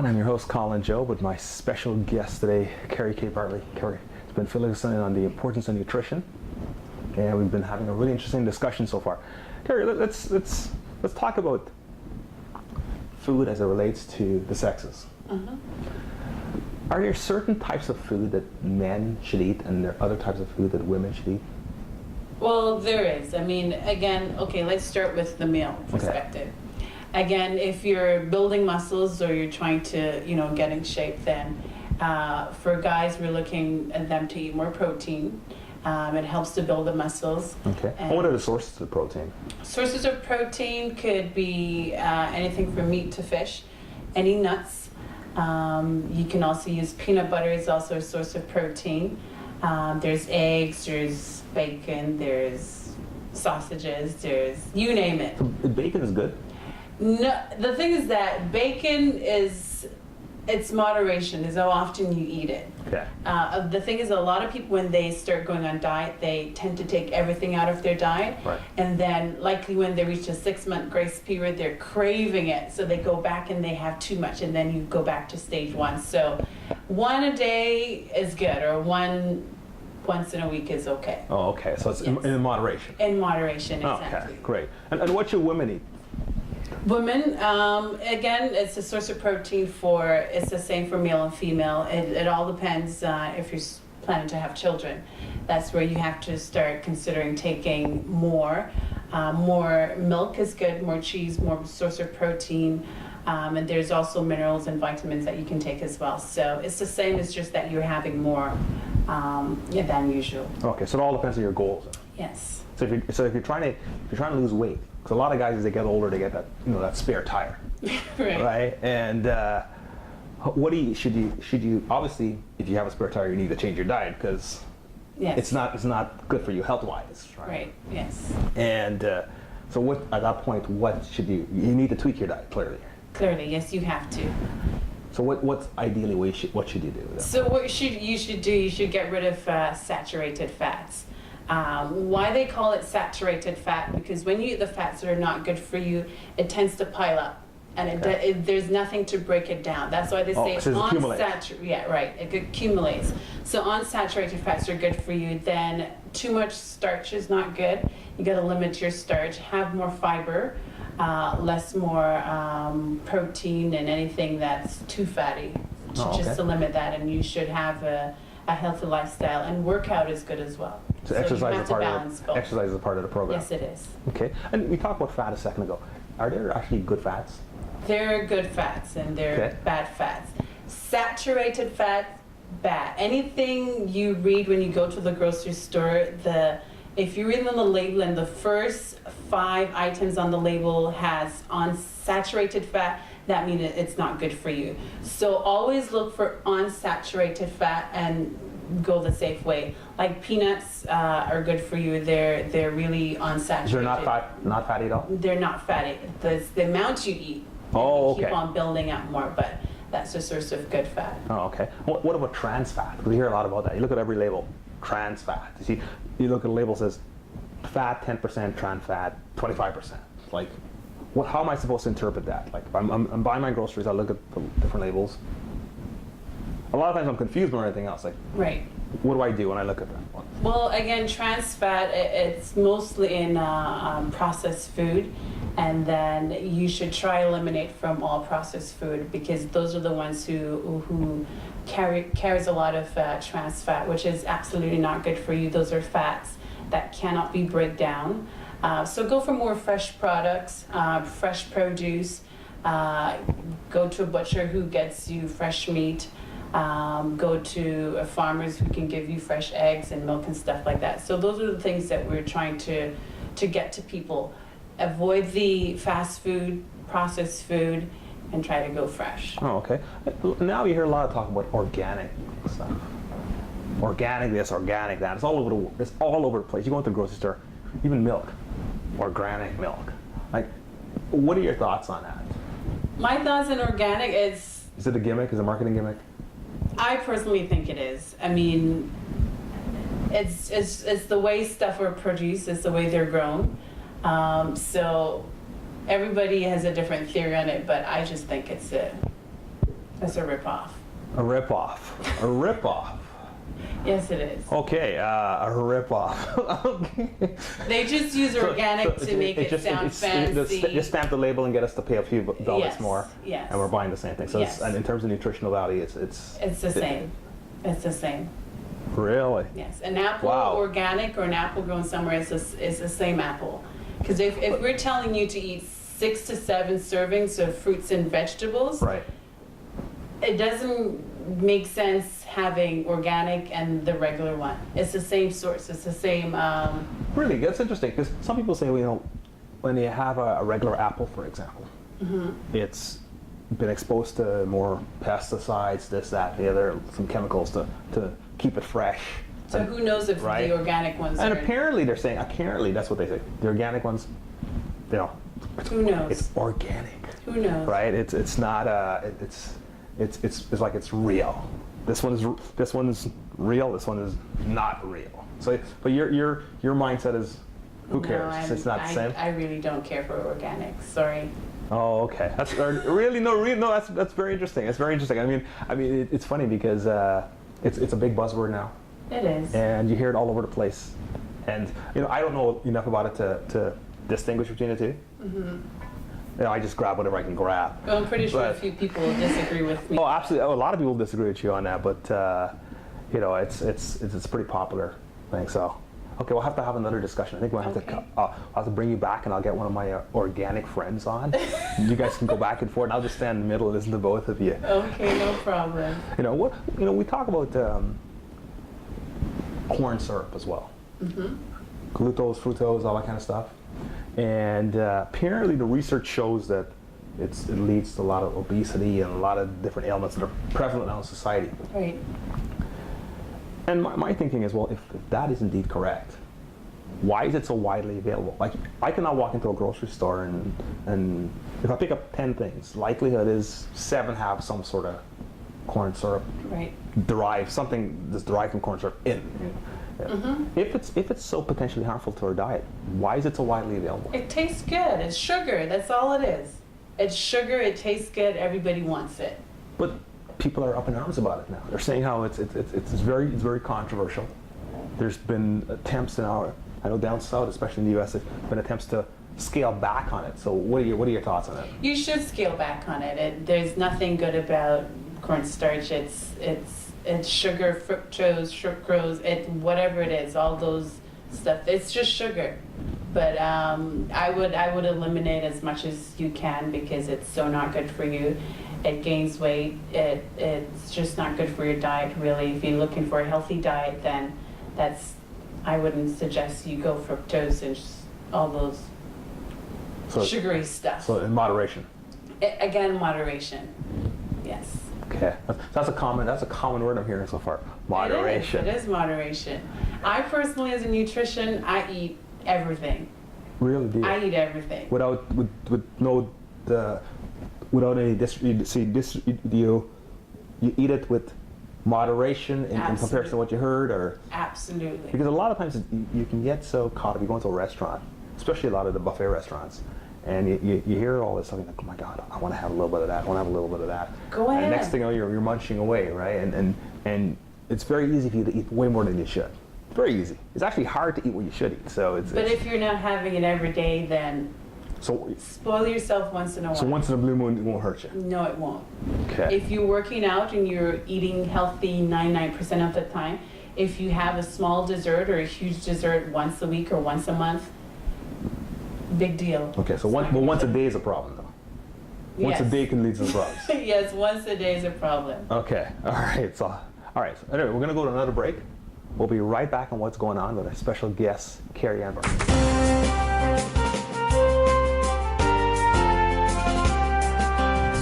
everyone. I'm your host, Colin Joe, with my special guest today, Kerry Kay Bartley. Kerry has been filling us in on the importance of nutrition, and we've been having a really interesting discussion so far. Kerry, let's talk about food as it relates to the sexes. Are there certain types of food that men should eat, and there are other types of food that women should eat? Well, there is. I mean, again, okay, let's start with the male perspective. Again, if you're building muscles or you're trying to, get in shape, then for guys, we're looking at them to eat more protein. It helps to build the muscles. Okay. What are the sources of protein? Sources of protein could be anything from meat to fish, any nuts. You can also use peanut butter is also a source of protein. There's eggs, there's bacon, there's sausages, there's you name it. So bacon is good? No, the thing is that bacon it's moderation is how often you eat it. Okay. The thing is, a lot of people, when they start going on diet, they tend to take everything out of their diet. Right. And then likely when they reach a 6-month grace period, they're craving it. So they go back and they have too much, and then you go back to stage 1. So 1 a day is good, or once in a week is okay. Oh, okay. So it's in moderation. In moderation, exactly. Okay, great. And what should women eat? Women, again, it's a source of protein it's the same for male and female. It all depends if you're planning to have children. That's where you have to start considering taking more. More milk is good, more cheese, more source of protein. And there's also minerals and vitamins that you can take as well. So it's the same, it's just that you're having more than usual. Okay, so it all depends on your goals. Yes. So if you're trying to lose weight, because a lot of guys as they get older, they get that spare tire, right? And should you obviously, if you have a spare tire, you need to change your diet because it's not good for you health wise, right? Right. Yes. And so at that point, what should you need to tweak your diet clearly? Clearly, yes, you have to. So what's ideally what should you do? So what you should do, you should get rid of saturated fats. Why they call it saturated fat? Because when you eat the fats that are not good for you, it tends to pile up, and there's nothing to break it down. That's why they say it accumulates. So unsaturated fats are good for you. Then too much starch is not good. You got to limit your starch. Have more fiber, more protein, and anything that's too fatty. Just to limit that, and you should have a healthy lifestyle, and workout is good as well. So exercise is a part of the program. Yes, it is. Okay, and we talked about fat a second ago. Are there actually good fats? There are good fats and there are bad fats. Saturated fat, bad. Anything you read when you go to the grocery store, if you read on the label and the first 5 items on the label has unsaturated fat, that means it's not good for you. So always look for unsaturated fat and go the safe way. Like peanuts are good for you. They're really unsaturated. They're not fatty at all? They're not fatty. The amount you eat. Keep on building up more, but that's a source of good fat. Oh, okay. What about trans fat? We hear a lot about that. You look at every label, trans fat. You see, you look at a label that says fat 10%, trans fat 25%. Like, how am I supposed to interpret that? Like, I'm buying my groceries, I look at the different labels. A lot of times I'm confused more than anything else. Like, right. What do I do when I look at that? Well, again, trans fat, it's mostly in processed food, and then you should try eliminate from all processed food, because those are the ones who carries a lot of trans fat, which is absolutely not good for you. Those are fats that cannot be broken down. So go for more fresh products, fresh produce. Go to a butcher who gets you fresh meat. Go to farmers who can give you fresh eggs and milk and stuff like that. So those are the things that we're trying to get to people. Avoid the fast food, processed food, and try to go fresh. Oh, okay. Now you hear a lot of talk about organic stuff. Organic this, organic that. It's all over the place. You go into the grocery store, even milk, organic milk. Like, what are your thoughts on that? My thoughts on organic is it a gimmick? Is it a marketing gimmick? I personally think it is. I mean, it's the way stuff are produced, it's the way they're grown. So everybody has a different theory on it, but I just think it's That's a ripoff. A ripoff. A ripoff. Yes, it is. Okay, a ripoff. Okay. They just use organic to make it sound fancy. Just stamp the label and get us to pay a few dollars Yes, more, yes. and we're buying the same thing. So Yes. and in terms of nutritional value, it's It's the same. It's the same. really. Yes, an apple Wow. organic or an apple grown somewhere is the same apple. Because if we're telling you to eat 6 to 7 servings of fruits and vegetables, Right. it doesn't make sense having organic and the regular one. It's the same source. It's the same. Really, that's interesting because some people say, well, you know, when you have a regular apple, for example, it's been exposed to more pesticides, this, that, the other, some chemicals to keep it fresh. So who knows if Right. the organic ones And are? apparently they're saying, that's what they say. The organic ones, you know, Who knows? it's organic, Who knows? right? It's not it's like it's real. This one's real. This one is not real. So, but your mindset is, who cares? It's not the same. I really don't care for organic. Sorry. Oh, okay. That's really no. That's very interesting. It's very interesting. I mean, it's funny because it's a big buzzword now, It is. and you hear it all over the place. And you know, I don't know enough about it to distinguish between the two. You know, I just grab whatever I can grab. Well, I'm pretty sure a But- few people disagree with me. Oh, absolutely. Oh, a lot of people disagree with you on that, but you know, it's a pretty popular thing. So, okay, we'll have to have another discussion. I think we'll have Okay. I'll have to bring you back, and I'll get one of my organic friends on. You guys can go back and forth, and I'll just stand in the middle and listen to both of you. Okay, no problem. You know what? You know, we talk about corn syrup as well. Glucose, fructose, all that kind of stuff. And apparently the research shows that it leads to a lot of obesity and a lot of different ailments that are prevalent now in society. Right. And my thinking is, well, if that is indeed correct, why is it so widely available? Like, I can now walk into a grocery store and if I pick up 10 things, likelihood is 7 have some sort of corn syrup Right. something that's derived from corn syrup in. If it's so potentially harmful to our diet, why is it so widely available? It tastes good. It's sugar. That's all it is. It's sugar. It tastes good. Everybody wants it. But people are up in arms about it now. They're saying how it's very controversial. There's been attempts I know down south, especially in the U.S., there's been attempts to scale back on it. So what are your thoughts on it? You should scale back on it. There's nothing good about cornstarch. It's sugar, fructose, sucrose, whatever it is, all those stuff. It's just sugar. But I would eliminate as much as you can because it's so not good for you. It gains weight. It's just not good for your diet, really. If you're looking for a healthy diet, then I wouldn't suggest you go fructose and all those sugary stuff. So in moderation. Again, moderation. Yes. Okay, that's a common word I'm hearing so far. Moderation. It is moderation. I personally, as a nutrition, I eat everything. Really, do you? I eat everything. Without any you eat it with moderation in comparison to what you heard, or Absolutely. because a lot of times you can get so caught if you go into a restaurant, especially a lot of the buffet restaurants, and you hear all this stuff, you're like, oh my God, I want to have a little bit of that, I want to have a little bit of that. Go ahead. And next thing you know, you're munching away, right? And it's very easy for you to eat way more than you should. It's very easy. It's actually hard to eat what you should eat. So But if you're not having it every day, then so spoil yourself once in a while. so once in a blue moon, it won't hurt you. No, it won't. Okay. If you're working out and you're eating healthy 99% of the time, if you have a small dessert or a huge dessert once a week or once a month, big deal. Okay. So once a day is a problem, though. Once a Yes. day can lead to some problems. Yes, once a day is a problem. Okay. All right. So anyway, we're gonna go to another break. We'll be right back on what's going on with our special guest, Kerry Kay Bartley.